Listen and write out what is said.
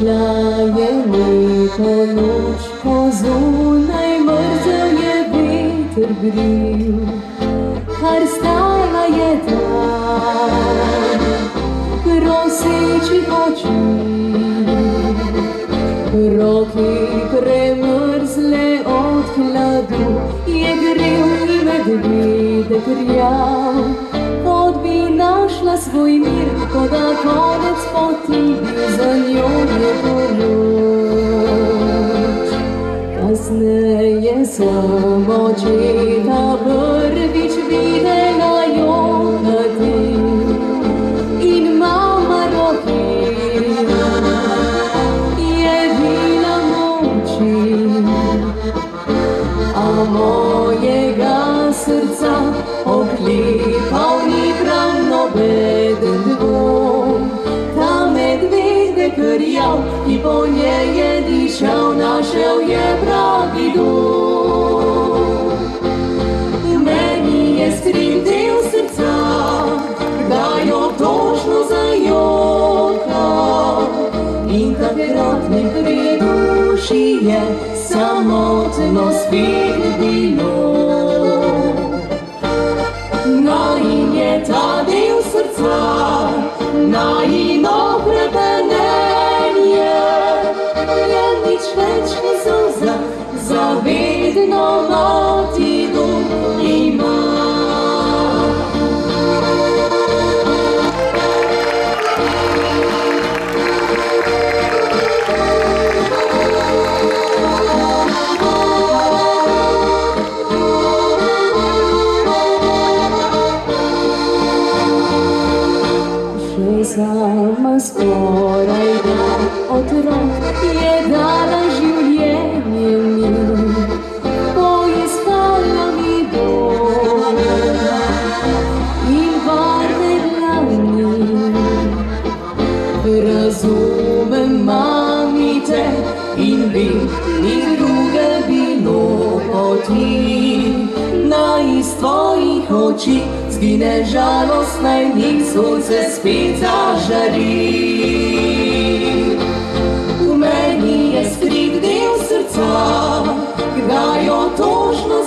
Prišla je lepo noč, ko zunaj mrzel je veter bril, kar stala je tam, prosečih oči, roke premrzle od hladu, je grel in medvedek rjav, kot bi našla svoj mir, ko da konec poti bil za njo je pomoč. Kasneje sem očeta prvič videla jokati in mama roke je vila moči, a mojega srca oklepal ni prav nobeden dvom. Ta medvedek rjav, ki po njej je dišal, našel je pravi dom. Meni je skrit del srca, kdaj obtožno zajoka, in takrat mi pri duši je samotno spet bilo. Najin je ta del srca, najino hrepenenje, je nič več ni solza, zavedno mati dom ima. Sama skoraj da otrok je dala življenje mi, poiskala mi dom in varne dlani. Razumem, mami, te in vem, ni druge bilo poti, naj iz tvojih oči zgine žalost, naj v njih sonce spet zažari. V meni je skrit del srca, kdaj otožno